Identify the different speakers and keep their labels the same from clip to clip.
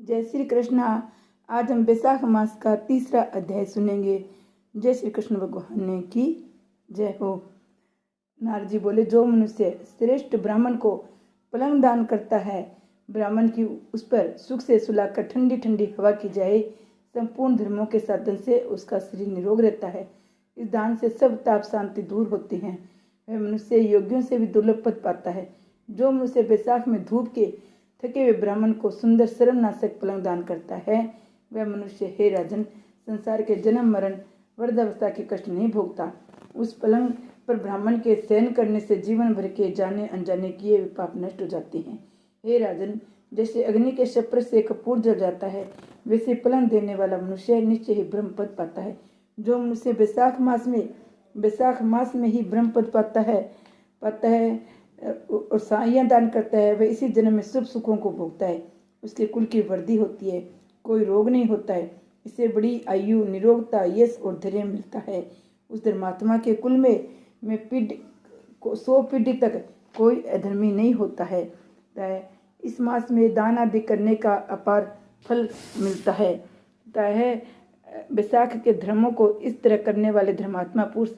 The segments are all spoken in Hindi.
Speaker 1: जय श्री कृष्ण। आज हम बैसाख मास का तीसरा अध्याय सुनेंगे। जय श्री कृष्ण भगवान ने की जय हो। नारद जी बोले, जो मनुष्य श्रेष्ठ ब्राह्मण को पलंग दान करता है, ब्राह्मण की उस पर सुख से सुलाकर ठंडी ठंडी हवा की जाए, संपूर्ण धर्मों के साधन से उसका शरीर निरोग रहता है। इस दान से सब ताप शांति दूर होती हैं। वह मनुष्य योगियों से भी दुर्लभ पद पाता है। जो मनुष्य बैसाख में धूप के थके हुए ब्राह्मण को सुंदर शर्मनाशक पलंग दान करता है, वह मनुष्य, हे राजन, संसार के जन्म मरण वृद्धावस्था के कष्ट नहीं भोगता। उस पलंग पर ब्राह्मण के शयन करने से जीवन भर के जाने अनजाने किए हुए पाप नष्ट हो जाते हैं। हे राजन, जैसे अग्नि के शप्र से कपूर जल जाता है, वैसे पलंग देने वाला मनुष्य निश्चय ही ब्रह्म पद पाता है। जो मनुष्य बैसाख मास में ही ब्रह्म पद पाता है और साइयाँ दान करता है, वह इसी जन्म में सब सुखों को भोगता है। उसके कुल की वृद्धि होती है, कोई रोग नहीं होता है। इससे बड़ी आयु, निरोगता, यश और धैर्य मिलता है। उस धर्मात्मा के कुल में 100 पीढ़ी तक कोई अधर्मी नहीं होता है। इस मास में दान आदि करने का अपार फल मिलता है। बैसाख के धर्मों को इस तरह करने वाले धर्मात्मा पुरुष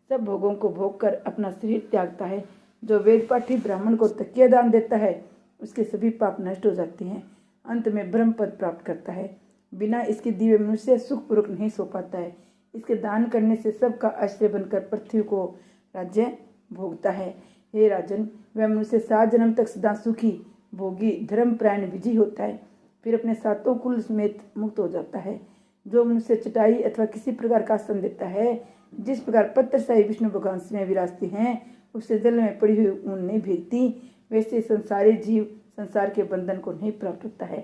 Speaker 1: सब भोगों को भोग कर अपना शरीर त्यागता है। जो वेद पाठी ब्राह्मण को तकिया दान देता है, उसके सभी पाप नष्ट हो जाते हैं। अंत में ब्रह्म पद प्राप्त करता है। बिना इसके दिए मनुष्य सुखपूर्वक नहीं सो पाता है। इसके दान करने से सबका आश्रय बनकर पृथ्वी को राज्य भोगता है। हे राजन, वह मनुष्य 7 जन्म तक सदा सुखी, भोगी, धर्मपरायण, विजयी होता है, फिर अपने 7 कुल समेत मुक्त हो जाता है। जो मनुष्य चटाई अथवा किसी प्रकार का आसन देता है, जिस प्रकार पत्थरशाही विष्णु भगवान स्वयं विराजते हैं, उससे जल में पड़ी हुई ऊन नहीं भीगती, वैसे संसारी जीव संसार के बंधन को नहीं प्राप्त होता है।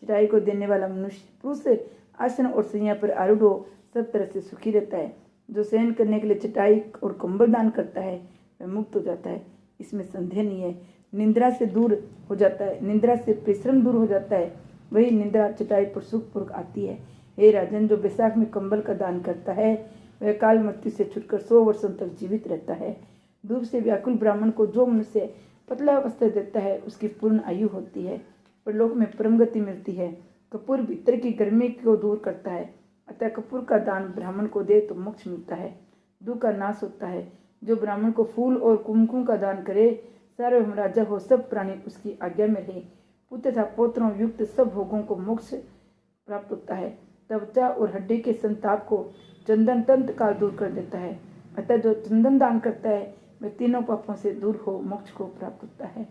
Speaker 1: चटाई को देने वाला मनुष्य पुरुष आसन और सैया पर आरूढ़ हो सब तरह से सुखी रहता है। जो शयन करने के लिए चटाई और कंबल दान करता है, वह मुक्त हो जाता है, इसमें संदेह नहीं है। निंद्रा से दूर हो जाता है, निंद्रा से परिश्रम दूर हो जाता है, वही निंद्रा चटाई पर सुखपूर्वक आती है। हे राजन, जो बैसाख में कंबल का दान करता है, वह काल मृत्यु से छुटकर 100 वर्षों तक जीवित रहता है। धूप से व्याकुल ब्राह्मण को जो मनुष्य पतला वस्त्र देता है, उसकी पूर्ण आयु होती है, परलोक में परम गति मिलती है। कपूर भीतर की गर्मी को दूर करता है, अतः कपूर का दान ब्राह्मण को दे तो मोक्ष मिलता है, दुख का नाश होता है। जो ब्राह्मण को फूल और कुमकुम का दान करे, सार्वभौम राजा हो, सब प्राणी उसकी आज्ञा में रहे, पुत्र तथा पौत्रों युक्त सब भोगों को मोक्ष प्राप्त होता है। त्वचा और हड्डी के संताप को चंदन तंत्र काल दूर कर देता है, अतः जो चंदन दान करता है, वह तीनों पापों से दूर हो मोक्ष को प्राप्त होता है।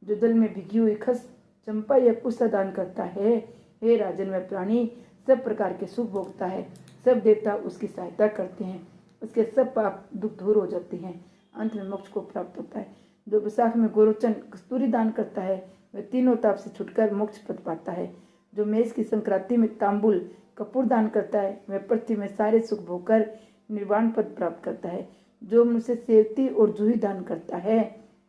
Speaker 1: जो जल में भिगी हुई खस, चंपा या पुष्प दान करता है, हे राजन, वह प्राणी सब प्रकार के सुख भोगता है, सब देवता उसकी सहायता करते हैं, उसके सब पाप दुख दूर हो जाते हैं, अंत में मोक्ष को प्राप्त होता है। जो बैसाख में गोरोचन कस्तूरी दान करता है, वह तीनों ताप से छुटकर मोक्ष पद पाता है। जो मेष की संक्रांति में तांबुल कपूर दान करता है, वह पृथ्वी में सारे सुख भोगकर निर्वाण पद प्राप्त करता है। जो मनुष्य सेवती और जूही दान करता है,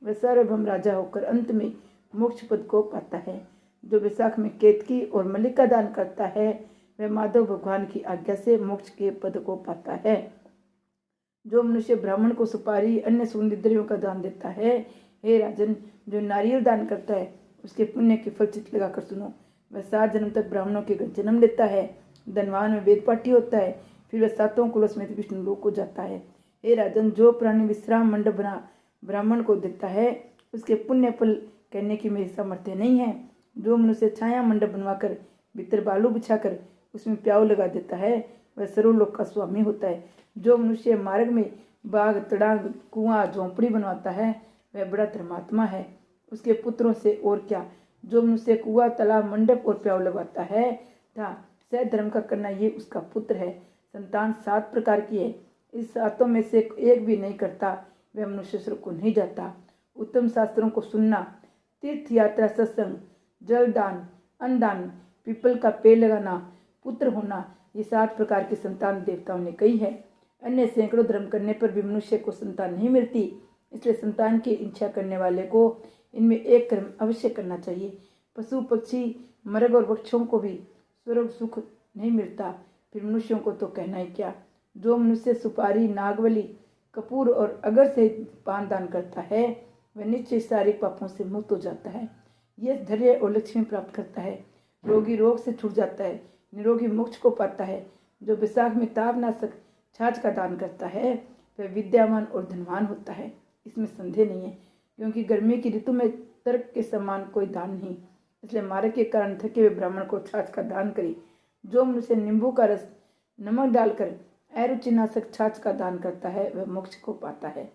Speaker 1: वह सार्वभौम राजा होकर अंत में मोक्ष पद को पाता है। जो बैसाख में केतकी और मल्लिका दान करता है, वह माधव भगवान की आज्ञा से मोक्ष के पद को पाता है। जो मनुष्य ब्राह्मण को सुपारी अन्य सुगंधित द्रव्यों का दान देता है, हे राजन, जो नारियल दान करता है, उसके पुण्य के फल चित्त लगाकर सुनो। वह 7 जन्म तक ब्राह्मणों के घर जन्म लेता है, धनवान में वेद पाठी होता है, फिर वह 7 कुलों समेत विष्णु लोक को जाता है। हे राजन, जो प्राणी विश्राम मंडप बना ब्राह्मण को देता है, उसके पुण्य फल कहने की मेरी सामर्थ्य नहीं है। जो मनुष्य छाया मंडप बनवाकर भीतर बालू बिछाकर उसमें प्याऊ लगा देता है, वह सर्वलोक का स्वामी होता है। जो मनुष्य मार्ग में बाग, तड़ाग, कुआं, झोंपड़ी बनवाता है, वह बड़ा धर्मात्मा है, उसके पुत्रों से और क्या। जो मनुष्य कुआं, तालाब, मंडप और प्याऊ लगवाता है तथा सधर्म का करना, ये उसका पुत्र है। संतान 7 प्रकार की है, इस 7 में से एक भी नहीं करता, वह मनुष्य स्वर्ग को नहीं जाता। उत्तम शास्त्रों को सुनना, तीर्थ यात्रा, सत्संग, जल दान, अन्न दान, पीपल का पेड़ लगाना, पुत्र होना, ये 7 प्रकार की संतान देवताओं ने कही है। अन्य सैकड़ों धर्म करने पर भी मनुष्य को संतान नहीं मिलती, इसलिए संतान की इच्छा करने वाले को इनमें एक कर्म अवश्य करना चाहिए। पशु पक्षी, मृग और वृक्षों को भी स्वर्ग सुख नहीं मिलता, फिर मनुष्यों को तो कहना ही क्या। जो मनुष्य सुपारी, नागवली, कपूर और अगर से पान दान करता है, वह निश्चय सारे पापों से मुक्त हो जाता है, यश, धैर्य और लक्ष्मी प्राप्त करता है। रोगी रोग से छूट जाता है, निरोगी मोक्ष को पाता है। जो वैशाख में तापनाशक छाछ का दान करता है वह विद्यावान और धनवान होता है, इसमें संदेह नहीं है। क्योंकि गर्मी की ऋतु में तर्क के समान कोई दान नहीं, इसलिए मार्ग के कारण थके हुए ब्राह्मण को छाछ का दान करे। जो मनुष्य नींबू का रस नमक डालकर अरुचिनाशक छाछ का दान करता है वह मोक्ष को पाता है।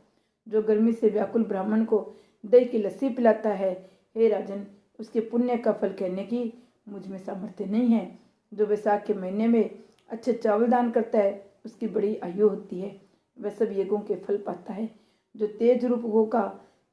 Speaker 1: जो गर्मी से व्याकुल ब्राह्मण को दही की लस्सी पिलाता है, हे राजन, उसके पुण्य का फल कहने की मुझ में सामर्थ्य नहीं है। जो वैशाख के महीने में अच्छे चावल दान करता है उसकी बड़ी आयु होती है, वह सब यज्ञों के फल पाता है। जो तेज रूप गो का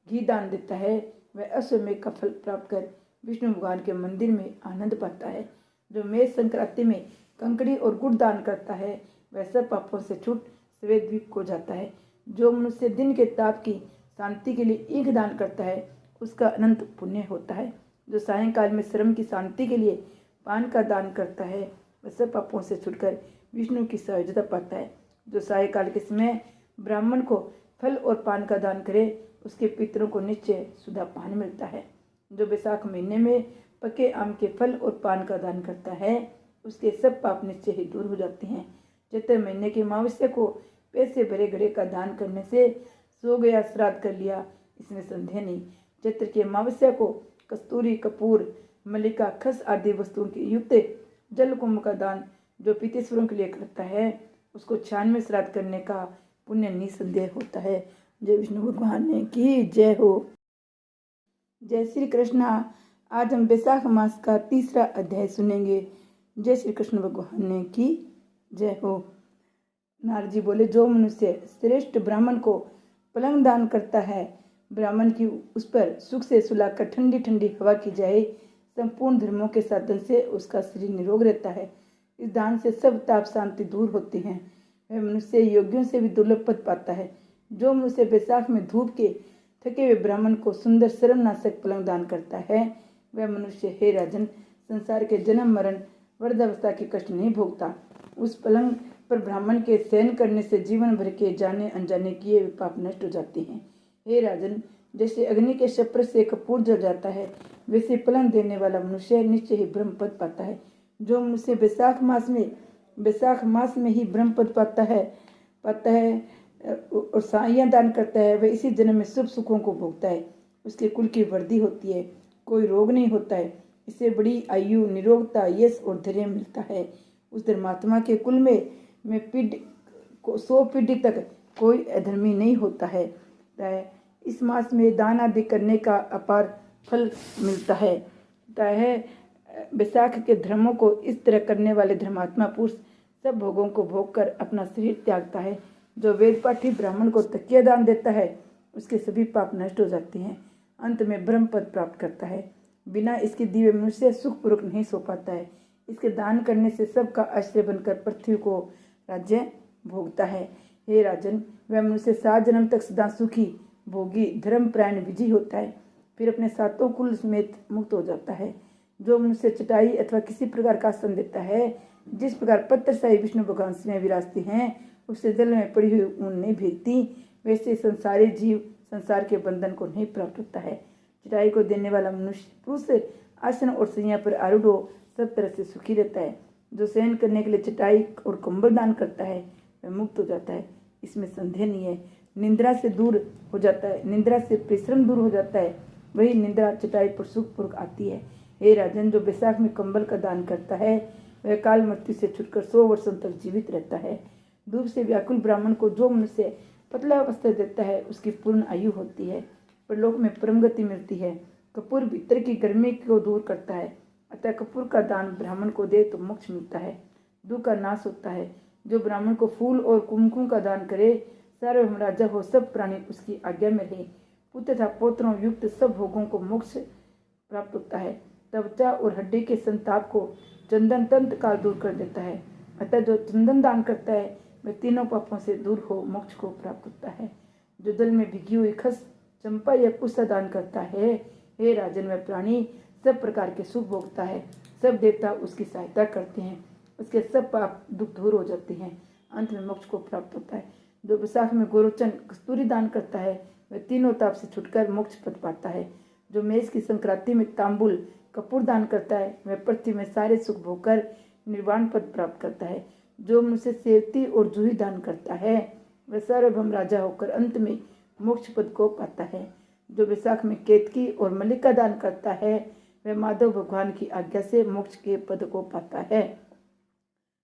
Speaker 1: घी दान देता है वह अश्वमेघ का फल प्राप्त कर विष्णु भगवान के मंदिर में आनंद पाता है। जो मेष संक्रांति में कंकड़ी और गुड़ दान करता है वह सब पापों से छूट श्वेत द्वीप को जाता है। जो मनुष्य दिन के ताप की शांति के लिए ईख दान करता है उसका अनंत पुण्य होता है। जो सायंकाल में श्रम की शांति के लिए पान का दान करता है वह सब पापों से छुटकर विष्णु की सहजता पाता है। जो सायंकाल के समय ब्राह्मण को फल और पान का दान करे उसके पितरों को निश्चय सुधा पान मिलता है। जो वैशाख महीने में पके आम के फल और पान का दान करता है उसके सब पाप निश्चय ही दूर हो जाते हैं। चैत्र महीने के अमावस्या को पैसे भरे घड़े का दान करने से सो गया श्राद्ध कर लिया, इसमें संदेह नहीं। चैत्र की अमावस्या को कस्तूरी, कपूर, मल्लिका, खस आदि वस्तुओं के युक्त जल कुंभ का दान जो पितृश्वरों के लिए करता है उसको 96 श्राद्ध करने का पुण्य निसंदेह होता है। जय विष्णु भगवान ने की जय हो। जय श्री कृष्ण। आज हम वैशाख मास का तीसरा अध्याय सुनेंगे। जय श्री कृष्ण भगवान ने की जय हो। नारद जी बोले, जो मनुष्य श्रेष्ठ ब्राह्मण को पलंग दान करता है, ब्राह्मण की उस पर सुख से सुलाकर ठंडी ठंडी हवा की जाए, संपूर्ण धर्मों के साधन से उसका शरीर निरोग रहता है। इस दान से सब ताप शांति दूर होती हैं। वह मनुष्य योगियों से भी दुर्लभ पद पाता है। जो मनुष्य वैशाख में धूप के थके हुए ब्राह्मण को सुंदर शर्मनाशक पलंग दान करता है वह मनुष्य, हे राजन, संसार के जन्म मरण वृद्धावस्था के कष्ट नहीं भोगता। उस पलंग पर ब्राह्मण के शयन करने से जीवन भर के जाने अनजाने किए पाप नष्ट हो जाते हैं। हे राजन, जैसे अग्नि के शप्र से कपूर जल जाता है वैसे पलंग देने वाला मनुष्य निश्चय ही ब्रह्म पद पाता है। जो मनुष्य वैशाख मास में ही ब्रह्म पद पाता है और साइयाँ दान करता है वह इसी जन्म में शुभ सुखों को भोगता है। उसके कुल की वृद्धि होती है, कोई रोग नहीं होता है, इससे बड़ी आयु, निरोगता, यश और धैर्य मिलता है। उस धर्मात्मा के कुल में 100 पीढ़ी तक कोई अधर्मी नहीं होता है। इस मास में दान आदि करने का अपार फल मिलता है। वैशाख के धर्मों को इस तरह करने वाले धर्मात्मा पुरुष सब भोगों को भोग कर अपना शरीर त्यागता है। जो वेद पाठी ब्राह्मण को तकिया दान देता है उसके सभी पाप नष्ट हो जाते हैं, अंत में ब्रह्म पद प्राप्त करता है। बिना इसके दिए मनुष्य सुखपूर्वक नहीं सो पाता है। इसके दान करने से सबका आश्रय बनकर पृथ्वी को राज्य भोगता है। हे राजन, वह मनुष्य 7 जन्म तक सदा सुखी, भोगी, धर्मपरायण, विजयी होता है, फिर अपने सातों कुल समेत मुक्त हो जाता है। जो मनुष्य चटाई अथवा किसी प्रकार का आसन देता है, जिस प्रकार पत्रशाही विष्णु भगवान में विराजते हैं, उससे जल में पड़ी हुई ऊन नहीं भीगती, वैसे संसारी जीव संसार के बंधन को नहीं प्राप्त होता है। चटाई को देने वाला मनुष्य पुरुष आसन और सैया पर आरूढ़ हो सब तरह से सुखी रहता है। जो शयन करने के लिए चटाई और कंबल दान करता है वह मुक्त हो जाता है, इसमें संदेह नहीं है। निंद्रा से दूर हो जाता है, निंद्रा से परिश्रम दूर हो जाता है, वही निंद्रा चटाई पर सुखपूर्वक आती है। हे राजन, जो वैशाख में कंबल का दान करता है वह काल मृत्यु से छुटकर 100 वर्षों तक जीवित रहता है। धूप से व्याकुल ब्राह्मण को जो मनुष्य पतला वस्त्र देता है उसकी पूर्ण आयु होती है, परलोक में परम गति मिलती है। कपूर भीतर की गर्मी को दूर करता है, अतः कपूर का दान ब्राह्मण को दे तो मोक्ष मिलता है, दुख का नाश होता है। जो ब्राह्मण को फूल और कुमकुम का दान करे, सार्वभौम राजा हो, सब प्राणी उसकी आज्ञा में रहे, पुत्र तथा पौत्रों युक्त सब भोगों को मोक्ष प्राप्त होता है। त्वचा और हड्डी के संताप को चंदन तंत्र काल दूर कर देता है, अतः जो चंदन दान करता है वह तीनों पापों से दूर हो मोक्ष को प्राप्त होता है। जो जल में भिगी हुई खस, चंपा या पुष्प दान करता है, हे राजन, वह प्राणी सब प्रकार के सुख भोगता है, सब देवता उसकी सहायता करते हैं, उसके सब पाप दुख दूर हो जाते हैं, अंत में मोक्ष को प्राप्त होता है। जो वैशाख में गोरोचन कस्तूरी दान करता है वह तीनों ताप से छुटकर मोक्ष पद पाता है। जो मेष की संक्रांति में तांबुल कपूर दान करता है वह पृथ्वी में सारे सुख भोगकर निर्वाण पद प्राप्त करता है। जो मनुष्य सेवती और जूही दान करता है वह सार्वभौम राजा होकर अंत में मोक्ष पद को पाता है। जो वैशाख में केतकी और मल्लिका दान करता है वह माधव भगवान की आज्ञा से मोक्ष के पद को पाता है।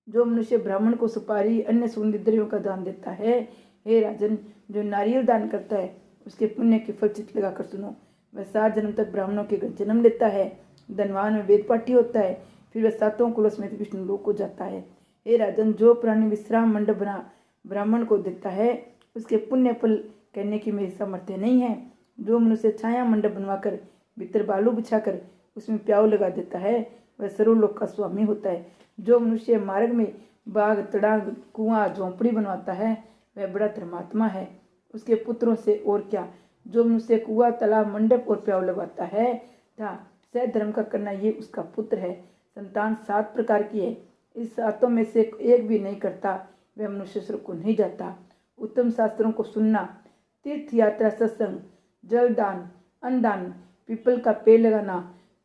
Speaker 1: जो मनुष्य ब्राह्मण को सुपारी अन्य सुगंधित द्रव्यों का दान देता है, हे राजन, जो नारियल दान करता है उसके पुण्य की फल चित लगाकर सुनो। वह 7 जन्म तक ब्राह्मणों के घर जन्म लेता है, धनवान में वेदपाठी होता है, फिर वह 7 कुलों समेत विष्णु लोक को जाता है। हे राजन, जो प्राणी विश्राम मंडप बना ब्राह्मण को देता है उसके पुण्य फल कहने की मेरी सामर्थ्य नहीं है। जो मनुष्य छाया मंडप बनवाकर भीतर बालू बिछाकर उसमें प्याऊ लगा देता है वह सर्वलोक का स्वामी होता है। जो मनुष्य मार्ग में बाग तड़ाग कुआं झोंपड़ी बनवाता है वह बड़ा धर्मात्मा है, उसके पुत्रों से और क्या। जो मनुष्य कुआं तालाब मंडप और प्याऊ लगवाता है था सह धर्म का करना ये उसका पुत्र है। संतान 7 प्रकार की है, इस 7 में से एक भी नहीं करता वह मनुष्य स्वर्ग को नहीं जाता। उत्तम शास्त्रों को सुनना, तीर्थ यात्रा, सत्संग, जलदान, अन्नदान, पीपल का पेड़ लगाना,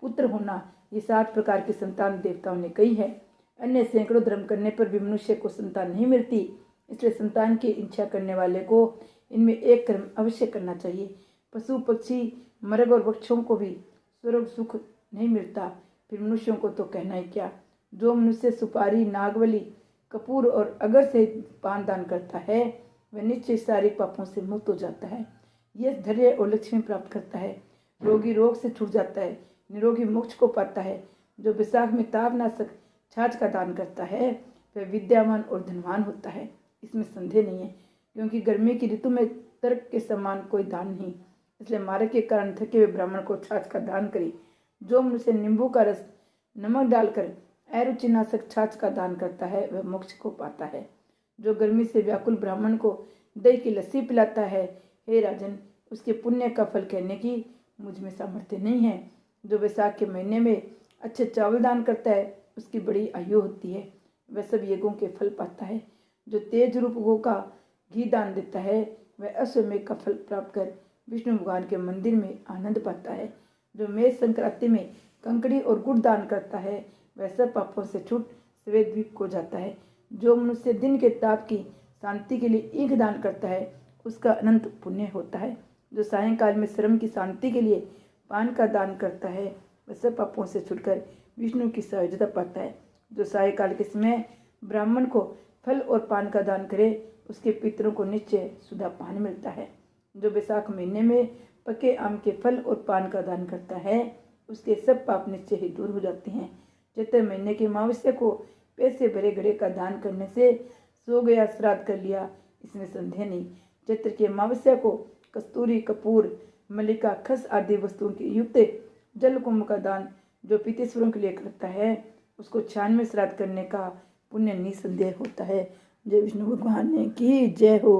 Speaker 1: पुत्र होना, ये 7 प्रकार की संतान देवताओं ने कही है। अन्य सैकड़ों धर्म करने पर भी मनुष्य को संतान नहीं मिलती, इसलिए संतान की इच्छा करने वाले को इनमें एक कर्म अवश्य करना चाहिए। पशु पक्षी मृग और वृक्षों को भी स्वर्ग सुख नहीं मिलता, फिर मनुष्यों को तो कहना ही क्या। जो मनुष्य सुपारी, नागवली, कपूर और अगर से पान दान करता है वह निश्चय सारे पापों से मुक्त हो जाता है। यह धैर्य और लक्ष्मी प्राप्त करता है, रोगी रोग से छूट जाता है, निरोगी मोक्ष को पाता है। जो विशाख में तापनाशक छाछ का दान करता है वह विद्यावान और धनवान होता है, इसमें संदेह नहीं है, क्योंकि गर्मी की ऋतु में तर्क के समान कोई दान नहीं, इसलिए मार्ग के कारण थके हुए ब्राह्मण को छाछ का दान करे। जो मनुष्य नींबू का रस नमक डालकर अरुचिनाशक छाछ का दान करता है वह मोक्ष को पाता है। जो गर्मी से व्याकुल ब्राह्मण को दही की लस्सी पिलाता है, हे राजन, उसके पुण्य का फल कहने की मुझ में सामर्थ्य नहीं है। जो वैशाख के महीने में अच्छे चावल दान करता है उसकी बड़ी आयु होती है, वह सब यज्ञों के फल पाता है। जो तेज रूप गो का घी दान देता है वह अश्वमेघ का फल प्राप्त कर विष्णु भगवान के मंदिर में आनंद पाता है। जो मेष संक्रांति में कंकड़ी और गुड़ दान करता है वह सब पापों से छूट श्वेत द्वीप को जाता है। जो मनुष्य दिन के ताप की शांति के लिए ईंख दान करता है उसका अनंत पुण्य होता है। जो सायंकाल में श्रम की शांति के लिए पान का दान करता है वह सब पापों से छुटकर विष्णु की सहजता पाता है। जो सायंकाल के समय ब्राह्मण को फल और पान का दान करे उसके पितरों को निश्चय सुधा पान मिलता है। जो वैशाख महीने में पके आम के फल और पान का दान करता है उसके सब पाप निश्चय ही दूर हो जाते हैं। चैत्र महीने के अमावस्या को पैसे भरे घड़े का दान करने से सो गया श्राद्ध कर लिया, इसमें संदेह नहीं। चैत्र की अमावस्या को कस्तूरी, कपूर, मल्लिका, खस आदि वस्तुओं के युक्त जल कुंभ का दान जो पितृश्वरों के लिए करता है उसको 96 श्राद्ध करने का पुण्य निसंदेह होता है। जय विष्णु भगवान की जय हो।